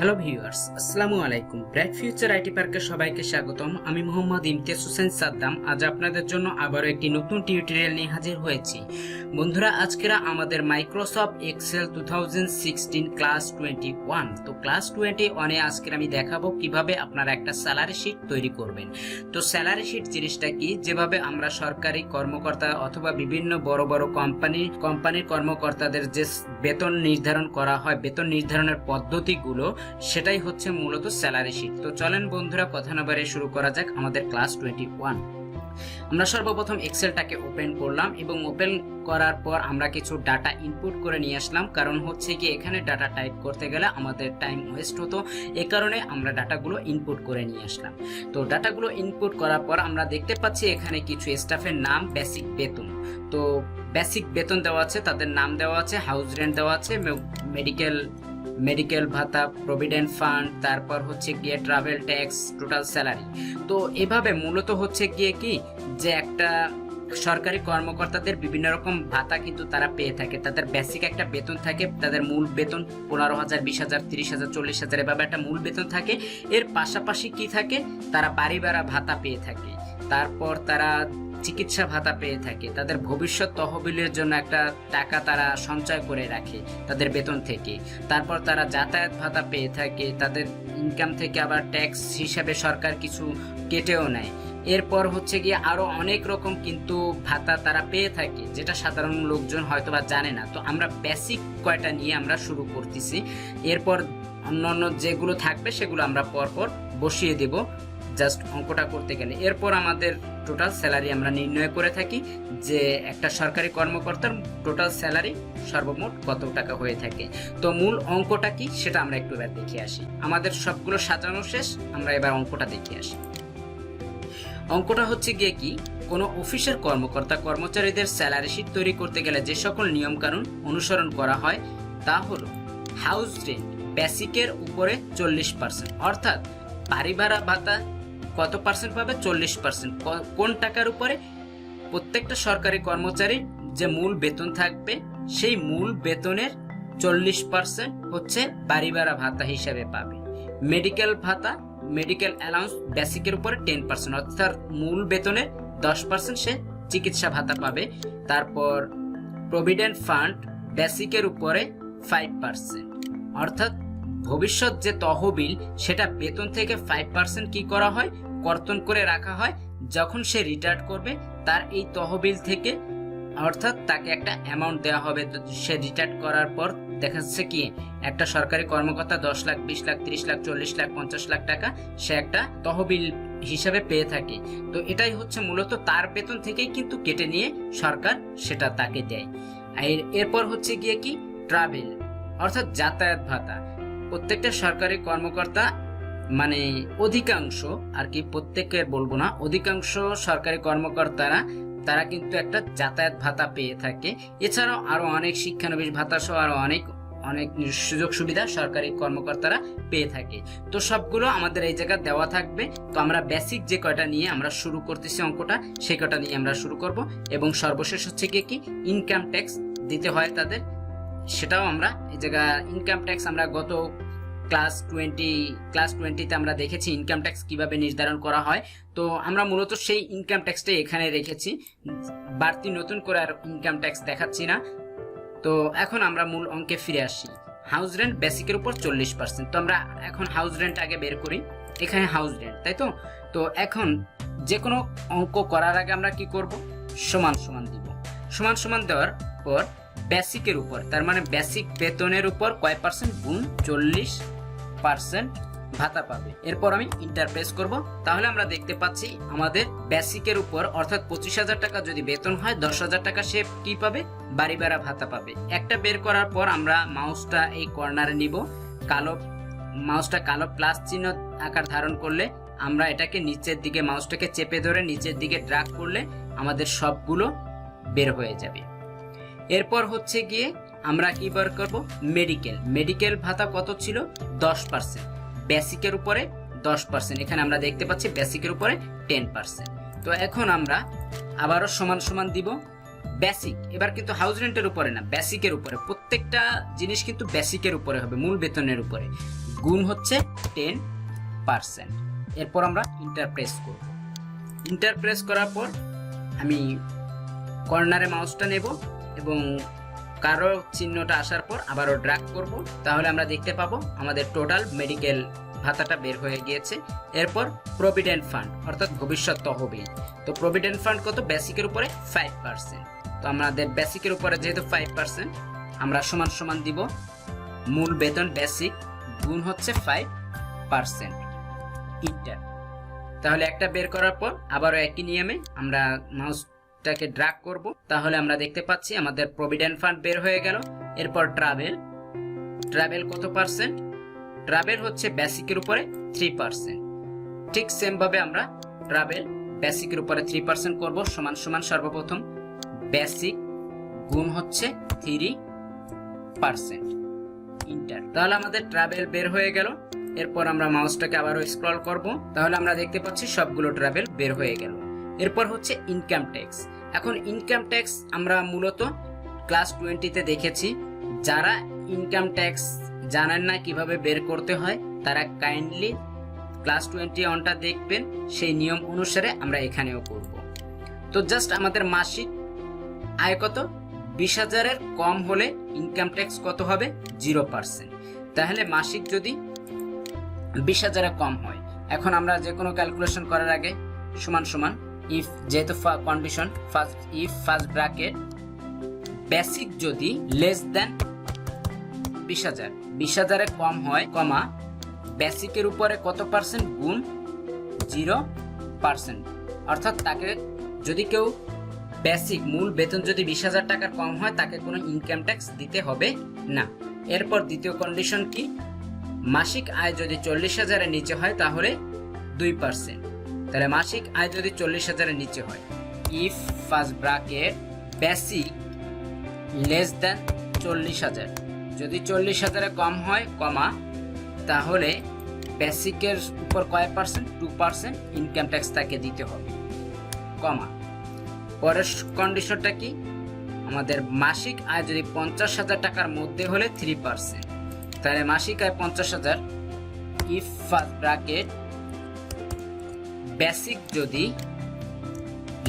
Hello viewers, আসসালামু আলাইকুম। Bright future IT পার্কে সবাইকে স্বাগতম। আমি মোহাম্মদ ইমতিয়াজ হোসেন সাদ্দাম। আজ আপনাদের জন্য আবারও একটি নতুন টিউটোরিয়াল নিয়ে হাজির হয়েছি। বন্ধুরা, আজকেরা আমাদের মাইক্রোসফট এক্সেল 2016 ক্লাস 21। তো ক্লাস 21 এ আজকের আমি দেখাবো কিভাবে আপনারা একটা স্যালারি শিট তৈরি করবেন। তো স্যালারি শিট জিনিসটা কি, যেভাবে আমরা সরকারি কর্মকর্তা অথবা বিভিন্ন বড় বড় কোম্পানির কর্মকর্তাদের যে বেতন নির্ধারণ করা হয়, বেতন নির্ধারণের পদ্ধতিগুলো, সেটাই হচ্ছে মূলত স্যালারি শিট। তো চলেন বন্ধুরা, কথা না বাড়িয়ে শুরু করা যাক আমাদের ক্লাস 21। আমরা সর্বপ্রথম এক্সেলটাকে ওপেন করলাম এবং ওপেন করার পর আমরা কিছু ডাটা ইনপুট করে নিয়ে আসলাম। কারণ হচ্ছে কি, এখানে ডাটা টাইপ করতে গেলে আমাদের টাইম ওয়েস্ট হতো, এ কারণে আমরা ডাটাগুলো ইনপুট করে নিয়ে আসলাম। তো ডাটাগুলো ইনপুট করার পর আমরা দেখতে পাচ্ছি এখানে কিছু স্টাফের নাম, বেসিক বেতন। তো বেসিক বেতন দেওয়া আছে, তাদের নাম দেওয়া আছে, হাউস রেন্ট দেওয়া আছে, মেডিকেল ভাতা, প্রভিডেন্ট ফান্ড, তারপর হচ্ছে গিয়ে ট্রাভেল ট্যাক্স, টোটাল স্যালারি। তো এভাবে মূলত হচ্ছে গিয়ে কি, যে একটা সরকারি কর্মকর্তাদের বিভিন্ন রকম ভাতা কিন্তু তারা পেয়ে থাকে। তাদের বেসিক একটা বেতন থাকে, তাদের মূল বেতন 15,000, 20,000, 30,000, 40,000 এভাবে একটা মূল বেতন থাকে। এর পাশাপাশি কি থাকে, তারা বাড়ি ভাড়া ভাতা পেয়ে থাকে, তারপর তারা চিকিৎসা ভাতা পেয়ে থাকে, তাদের ভবিষ্যৎ তহবিলের জন্য একটা টাকা তারা সঞ্চয় করে রাখে তাদের বেতন থেকে, তারপর তারা যাতায়াত ভাতা পেয়ে থাকে, তাদের ইনকাম থেকে আবার ট্যাক্স হিসাবে সরকার কিছু কেটেও নেয়। এরপর হচ্ছে গিয়ে আরো অনেক রকম কিন্তু ভাতা তারা পেয়ে থাকে, যেটা সাধারণ লোকজন হয়তোবা জানে না। তো আমরা বেসিক কয়টা নিয়ে আমরা শুরু করতেছি, এরপর অন্যান্য যেগুলো থাকবে সেগুলো আমরা পরপর বসিয়ে দেব জাস্ট অঙ্কটা করতে গেলে। এরপর আমাদের টোটাল স্যালারি আমরা নির্ণয় করে থাকি, যে একটা সরকারি কর্মকর্তার টোটাল স্যালারি সর্বমোট কত টাকা হয়ে থাকে। তো মূল অঙ্কটা কি সেটা আমরা একটু এবার দেখে আসি। আমাদের সবগুলো সাজানো শেষ, আমরা এবার অঙ্কটা দেখে আসি। অঙ্কটা হচ্ছে গিয়ে কি, কোনো অফিসের কর্মকর্তা কর্মচারীদের স্যালারি শিট তৈরি করতে গেলে যে সকল নিয়ম কানুন অনুসরণ করা হয় তা হলো, হাউস রেন্ট বেসিকের উপরে 40%, অর্থাৎ বাড়ি ভাড়া ভাতা কত পার্সেন্ট পাবে, 40%। কোন টাকার উপরে? প্রত্যেকটা সরকারি কর্মচারীর যে মূল বেতন থাকবে সেই মূল বেতনের 40% হচ্ছে বাড়ি ভাড়া ভাতা হিসাবে পাবে। মেডিকেল ভাতা, মেডিকেল অ্যালাউন্স বেসিকের উপরে 10%, অর্থাৎ মূল বেতনের 10% সে চিকিৎসা ভাতা পাবে। তারপর প্রভিডেন্ট ফান্ড বেসিকের উপরে 5%, অর্থাৎ ভবিষ্যৎ যে তহবিল সেটা বেতন থেকে 5% কি করা হয়, কর্তন করে রাখা হয়। যখন সে রিটায়ার করবে তার এই তহবিল থেকে, অর্থাৎ তাকে একটা অ্যামাউন্ট দেওয়া হবে। তো সে রিটায়ার করার পর দেখা যাচ্ছে কি, একটা সরকারি কর্মকর্তা 10 লাখ, 20 লাখ, 30 লাখ, 40 লাখ, 50 লাখ টাকা সে একটা তহবিল হিসাবে পেয়ে থাকে। তো এটাই হচ্ছে মূলত তার বেতন থেকেই কিন্তু কেটে নিয়ে সরকার সেটা তাকে দেয়। এরপর হচ্ছে গিয়ে কি, ট্রাভেল অর্থাৎ যাতায়াত ভাতা। প্রত্যেকটা সরকারি কর্মকর্তা, মানে অধিকাংশ আর কি, প্রত্যেকের বলবো না, অধিকাংশ সরকারি কর্মকর্তারা তারা কিন্তু একটা যাতায়াত ভাতা পেয়ে থাকে। এছাড়াও আরো অনেক শিক্ষানবিশ ভাতা সহ আরো অনেক সুযোগ সুবিধা সরকারি কর্মকর্তারা পেয়ে থাকে। তো সবগুলো আমাদের এই জায়গায় দেওয়া থাকবে। তো আমরা বেসিক যে কয়টা নিয়ে আমরা শুরু করতেছি অঙ্কটা, সেই কয়টা নিয়ে আমরা শুরু করব। এবং সর্বশেষ হচ্ছে কি, ইনকাম ট্যাক্স দিতে হয় তাদের, সেটাও আমরা এই জায়গায় ইনকাম ট্যাক্স আমরা গত ক্লাস 20তে আমরা দেখেছি ইনকাম ট্যাক্স কিভাবে নির্ধারণ করা হয়। তো আমরা মূলত সেই ইনকাম ট্যাক্সটা এখানে রেখেছি, বাড়তি নতুন করে আর ইনকাম ট্যাক্স দেখাচ্ছি না। তো এখন আমরা মূল অঙ্কে ফিরে আসি। হাউস রেন্ট বেসিকের উপর 40%। তো আমরা এখন হাউস রেন্ট আগে বের করি। এখানে হাউস রেন্ট, তাই তো। তো এখন যে কোনো অঙ্ক করার আগে আমরা কি করব, সমান সমান দিব। সমান সমান দেওয়ার পর বেসিকের উপর, তার মানে বেসিক বেতনের উপর কয় পার্সেন্ট গুণ 40% ভাতা পাবে। এরপর আমি ইন্টার প্রেস করব। তাহলে আমরা দেখতে পাচ্ছি আমাদের বেসিকের উপর, অর্থাৎ 25,000 টাকা যদি বেতন হয়, 10,000 টাকা সে কি পাবে, বাড়ি ভাড়া ভাতা পাবে। একটা বের করার পর আমরা মাউসটা এই কর্নারে নিব, মাউসটা কালো প্লাস চিহ্ন আকার ধারণ করলে আমরা এটাকে নিচের দিকে, মাউসটাকে চেপে ধরে নিচের দিকে ড্রাগ করলে আমাদের সবগুলো বের হয়ে যাবে। এরপর হচ্ছে গিয়ে আমরা কি বার করব, মেডিকেল ভাতা কত ছিল, 10%, বেসিকের উপরে 10%। এখানে আমরা দেখতে পাচ্ছি বেসিকের উপরে 10%। তো এখন আমরা আবারও সমান সমান দিব। বেসিক এবার কিন্তু হাউস রেন্টের উপরে না, বেসিকের উপরে। প্রত্যেকটা জিনিস কিন্তু বেসিকের উপরে হবে, মূল বেতনের উপরে। গুণ হচ্ছে 10%। এরপর আমরা ইন্টার প্রেস করব। ইন্টার প্রেস করার পর আমি কর্নারে মাউসটা নেব এবং কারো চিহ্নটা আসার পর আবারও ড্র্যাগ করব, তাহলে আমরা দেখতে পাবো আমাদের টোটাল মেডিকেল ভাতাটা বের হয়ে গিয়েছে। এরপর প্রভিডেন্ট ফান্ড অর্থাৎ ভবিষ্যৎ তহবিল। তো প্রভিডেন্ট ফান্ড কত? বেসিকের উপরে 5%। তো আমাদের বেসিকের উপরে যেহেতু 5%, আমরা সমান সমান দিব মূল বেতন বেসিক গুণ হচ্ছে 5%। ইন্টার। তাহলে একটা বের করার পর আবারও একই নিয়মে আমরা মাউসটাকে ড্র্যাগ করব, তাহলে আমরা দেখতে পাচ্ছি আমাদের প্রভিডেন্ট ফান্ড বের হয়ে গেল। এরপর ট্রাভেল কত পার্সেন্ট? ট্রাভেল হচ্ছে বেসিকের উপরে 3%। ঠিক সেম ভাবে আমরা ট্রাভেল বেসিকের উপরে 3% করব, সমান সমান সর্বপ্রথম বেসিক গুণ হচ্ছে 3%। ইন্টার। তাহলে আমাদের ট্রাভেল বের হয়ে গেল। এরপর আমরা মাউসটাকে আবারও স্ক্রল করব, তাহলে আমরা দেখতে পাচ্ছি সবগুলো ট্রাভেল বের হয়ে গেল। এরপর হচ্ছে ইনকাম ট্যাক্স। এখন ইনকাম ট্যাক্স আমরা মূলত ক্লাস 20-তে দেখেছি। যারা ইনকাম ট্যাক্স জানেন না কিভাবে বের করতে হয়, তারা কাইন্ডলি ক্লাস 21টা দেখবেন, সেই নিয়ম অনুসারে আমরা এখানেও করব। তো জাস্ট আমাদের মাসিক আয় কত? 20,000-এর কম হলে ইনকাম ট্যাক্স কত হবে? 0%। তাহলে মাসিক যদি 20,000-এর কম হয়, এখন আমরা যে কোনো ক্যালকুলেশন করার আগে সমান সমান ইফ, যেহেতু কন্ডিশন ফার্স্ট ব্র্যাকেট বেসিক যদি লেস দেন 20,000-এর কম হয়, কমা বেসিকের উপরে কত পার্সেন্ট গুণ 0%। অর্থাৎ তাকে যদি কেউ বেসিক মূল বেতন যদি 20,000 টাকার কম হয়, তাকে কোনো ইনকাম ট্যাক্স দিতে হবে না। এরপর দ্বিতীয় কন্ডিশন কি? মাসিক আয় যদি 40,000-এর নিচে হয় তাহলে 2%। তাহলে মাসিক আয় যদি 40,000-এর নিচে হয়, if first bracket basic less than 40,000, যদি 40,000-এর কম হয়, কমা তাহলে বেসিকের উপর কয় পার্সেন্ট? 2% ইনকাম ট্যাক্স তাকে দিতে হবে, কমা। পরের কন্ডিশনটা কি? আমাদের মাসিক আয় যদি 50,000 টাকার মধ্যে হলে 3%। তাহলে মাসিক আয় 50,000, ইফ ফার্স্ট ব্র্যাকেট বেসিক যদি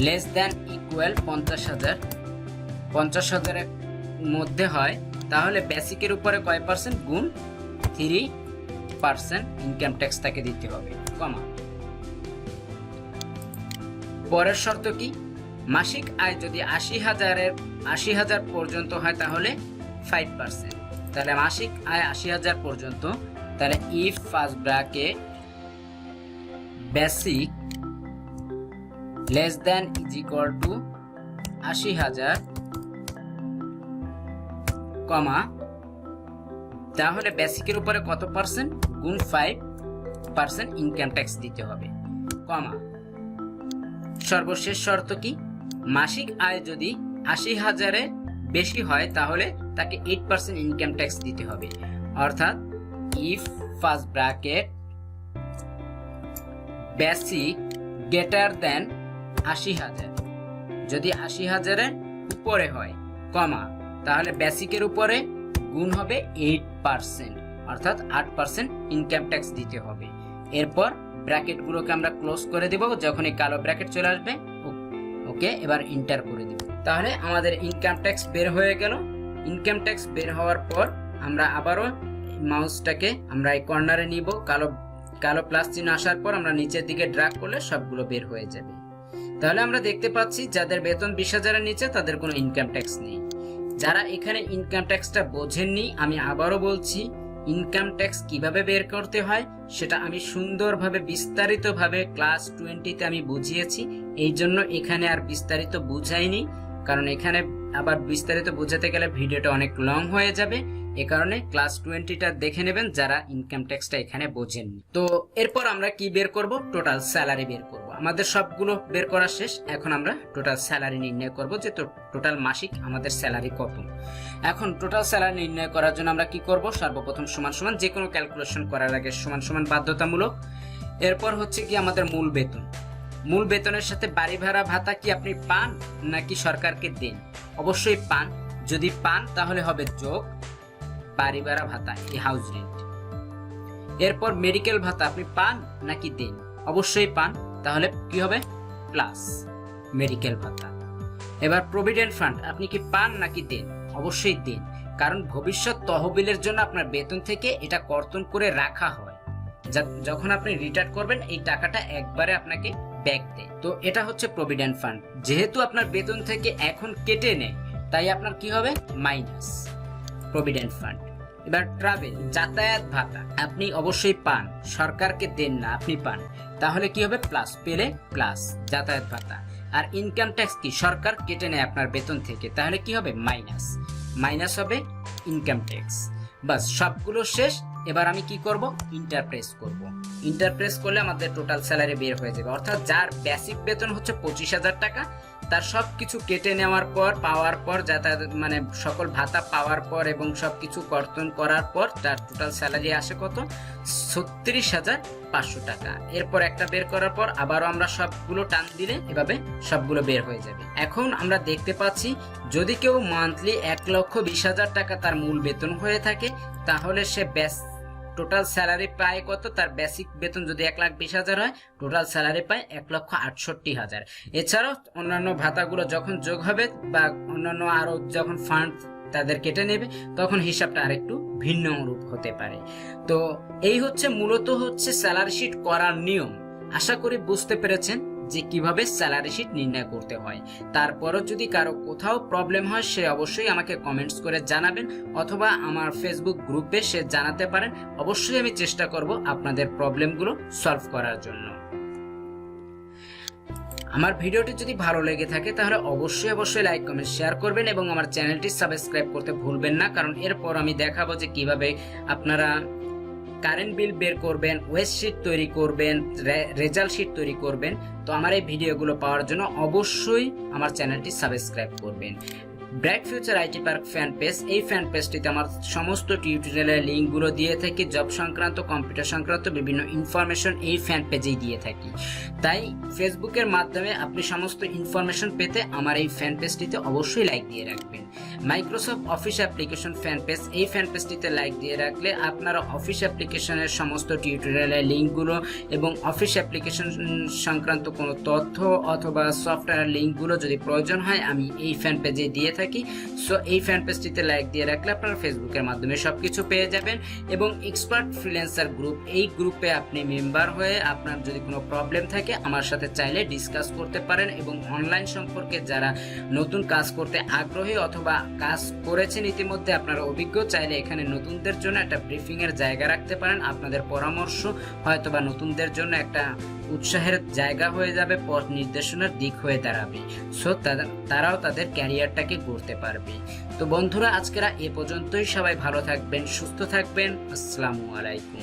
লেস দেন ইকুয়াল 50,000-এর মধ্যে হয়, তাহলে বেসিকের উপরে কয় পার্সেন্ট? গুণ 3% ইনকাম ট্যাক্স তাকে দিতে হবে, কমা। পরের শর্ত কি? মাসিক আয় যদি 80,000 পর্যন্ত হয় তাহলে 5%। তাহলে মাসিক আয় 80,000 পর্যন্ত, তাহলে if first bracket basic less than is equal to 80,000, কমা তাহলে বেসিকের উপরে কত পার্সেন্ট? গুণ 5% ইনকাম ট্যাক্স দিতে হবে, কমা। সর্বশেষ শর্ত কি? মাসিক আয় যদি 80,000-এর বেশি হয় তাহলে তাকে 8% ইনকাম ট্যাক্স দিতে হবে। অর্থাৎ if first bracket basic greater than 80,000, যদি 80,000-এর উপরে হয়, কমা তাহলে বেসিকের উপরে গুণ হবে 8%, অর্থাৎ 8% ইনকাম ট্যাক্স দিতে হবে। এরপর ব্র্যাকেটগুলোকে আমরা ক্লোজ করে দেব, যখন এই কালো ব্র্যাকেট চলে আসবে ওকে, এবার ইন্টার করে দেব। তাহলে আমাদের ইনকাম ট্যাক্স বের হয়ে গেল। ইনকাম ট্যাক্স বের হওয়ার পর আমরা আবারও মাউসটাকে আমরা এই কর্নারে নিব, কালো প্লাস চিহ্ন আসার পর আমরা নিচের দিকে ড্র্যাগ করলে সবগুলো বের হয়ে যাবে। তাহলে আমরা দেখতে পাচ্ছি যাদের বেতন 20,000-এর নিচে তাদের কোনো ইনকাম ট্যাক্স নেই। যারা এখানে ইনকাম ট্যাক্সটা বোঝেননি, আমি আবারও বলছি, ইনকাম ট্যাক্স কিভাবে বের করতে হয় সেটা আমি সুন্দরভাবে বিস্তারিতভাবে ক্লাস 20-তে আমি বুঝিয়েছি। এই জন্য এখানে আর বিস্তারিত বুঝাইনি, কারণ এখানে আবার বিস্তারিত বোঝাতে গেলে ভিডিওটা অনেক লং হয়ে যাবে। এ কারণে ক্লাস 20টা দেখে নেবেন যারা ইনকাম ট্যাক্সটা এখানে বোঝেননি। তো এরপর আমরা কি বের করব? টোটাল স্যালারি বের করব। আমাদের সবগুলো বের করা শেষ, এখন আমরা টোটাল স্যালারি নির্ণয় করব যে টোটাল মাসিক আমাদের স্যালারি কত। এখন টোটাল স্যালারি নির্ণয় করার জন্য আমরা কি করব? সর্বপ্রথম সমান সমান, যে কোনো ক্যালকুলেশন করার আগে সমান সমান বাধ্যতামূলক। এরপর হচ্ছে কি আমাদের মূল বেতন। মূল বেতনের সাথে বাড়ি ভাড়া ভাতা কি আপনি পান নাকি সরকারকে দেন? অবশ্যই পান। যদি পান তাহলে হবে যোগ বাড়ি ভাড়া ভাতা, এই হাউস রেন্ট। এরপর মেডিকেল ভাতা আপনি পান নাকি দেন? অবশ্যই পান, তাহলে কি হবে? প্লাস মেডিকেল ভাতা। এবার প্রভিডেন্ট ফান্ড আপনি কি পান নাকি দেন? অবশ্যই দেন, কারণ ভবিষ্যৎ তহবিলের জন্য আপনার বেতন থেকে এটা কর্তন করে রাখা হয়, যখন আপনি রিটায়ার করবেন এই টাকাটা একবারে আপনাকে ব্যাক দেয়। তো এটা হচ্ছে প্রভিডেন্ট ফান্ড। যেহেতু আপনার বেতন থেকে এখন কেটে নেয়, তাই আপনার কি হবে? Minus provident fund. এবার ট্রাভেল, যাতায়াত ভাতা আপনি অবশ্যই পান, সরকারকে দেন না, আপনি পান, তাহলে কি হবে? প্লাস, পেলে প্লাস যাতায়াত ভাতা। আর ইনকাম ট্যাক্স কি? সরকার কেটে নেয় আপনার বেতন থেকে, তাহলে কি হবে? মাইনাস, মাইনাস হবে ইনকাম ট্যাক্স। বাস, সবগুলো শেষ। এবার আমি কি করব? ইন্টারপ্রেস করব। ইন্টারপ্রেস করলে আমাদের টোটাল স্যালারি বের হয়ে যাবে, অর্থাৎ যার বেসিক বেতন হচ্ছে 25,000 টাকা, তার সবকিছু কেটে নেওয়ার পর, পাওয়ার পর, যাতায়াত মানে সকল ভাতা পাওয়ার পর এবং সবকিছু কর্তন করার পর তার টোটাল স্যালারি আসে কত? 36,500 টাকা। এরপর একটা বের করার পর আবারও আমরা সবগুলো টান দিলে এভাবে সবগুলো বের হয়ে যাবে। এখন আমরা দেখতে পাচ্ছি যদি কেউ মান্থলি 1,20,000 টাকা তার মূল বেতন হয়ে থাকে, তাহলে সে টোটাল স্যালারি পায় কত? তার বেসিক বেতন যদি 1,20,000 হয়, টোটাল স্যালারি পায় 1,68,000। এছাড়াও অন্যান্য ভাতাগুলো যখন যোগ হবে বা অন্যান্য আরো যখন ফান্ড তাদের কেটে নেবে, তখন হিসাবটা আরেকটু ভিন্ন রূপ হতে পারে। তো এই হচ্ছে মূলত হচ্ছে স্যালারি শিট করার নিয়ম। আশা করি বুঝতে পেরেছেন যে কিভাবে স্যালারি শিট নির্ণয় করতে হয়। তারপরও যদি কারো কোথাও প্রবলেম হয়, সে অবশ্যই আমাকে কমেন্টস করে জানাবেন, অথবা আমার ফেসবুক গ্রুপে সে জানাতে পারেন। অবশ্যই আমি চেষ্টা করব আপনাদের প্রবলেমগুলো সলভ করার জন্য। আমার ভিডিওটি যদি ভালো লেগে থাকে তাহলে অবশ্যই লাইক, কমেন্ট, শেয়ার করবেন এবং আমার চ্যানেলটি সাবস্ক্রাইব করতে ভুলবেন না, কারণ এরপর আমি দেখাবো যে কিভাবে আপনারা কারেন্ট বিল বের করবেন, ওয়েস্ট শিট তৈরি করবেন, রেজাল্ট শিট তৈরি করবেন। তো আমার এই ভিডিওগুলো পাওয়ার জন্য অবশ্যই আমার চ্যানেলটি সাবস্ক্রাইব করবেন। Bright future IT park fan page, এই ফ্যান পেজটিতে আমার সমস্ত টিউটোরিয়ালের লিঙ্কগুলো দিয়ে থাকি। জব সংক্রান্ত, কম্পিউটার সংক্রান্ত বিভিন্ন ইনফরমেশন এই ফ্যান পেজেই দিয়ে থাকি। তাই ফেসবুকের মাধ্যমে আপনি সমস্ত ইনফরমেশন পেতে আমার এই ফ্যান পেজটিতে অবশ্যই লাইক দিয়ে রাখবেন। Microsoft office application fan page, এই ফ্যান পেজটিতে লাইক দিয়ে রাখলে আপনারা অফিস অ্যাপ্লিকেশনের সমস্ত টিউটোরিয়ালের লিঙ্কগুলো এবং অফিস অ্যাপ্লিকেশন সংক্রান্ত কোনো তথ্য অথবা সফটওয়্যার লিঙ্কগুলো যদি প্রয়োজন হয়, আমি এই ফ্যান পেজে দিয়ে থাকি। সো এই ফ্যান পেজটিতে লাইক দিয়ে রাখলে আপনারা ফেসবুকের মাধ্যমে সবকিছু পেয়ে যাবেন। এবং এক্সপার্ট ফ্রিল্যান্সার গ্রুপ, এই গ্রুপে আপনি মেম্বার হয়ে আপনার যদি কোনো প্রবলেম থাকে আমার সাথে চাইলে ডিসকাস করতে পারেন। এবং অনলাইন সম্পর্কে যারা নতুন কাজ করতে আগ্রহী অথবা কাজ করেছেন ইতিমধ্যে, আপনারা অভিজ্ঞ, চাইলে এখানে নতুনদের জন্য একটা ব্রিফিং এর জায়গা রাখতে পারেন। আপনাদের পরামর্শ হয়তোবা নতুনদের জন্য একটা উৎসাহের জায়গা হয়ে যাবে, পথ নির্দেশনার দিক হয়ে দাঁড়াবে। সো তারাও তাদের ক্যারিয়ারটাকে গড়তে পারবে। তো বন্ধুরা, আজকেরা এ পর্যন্তই। সবাই ভালো থাকবেন, সুস্থ থাকবেন। আসসালামু আলাইকুম।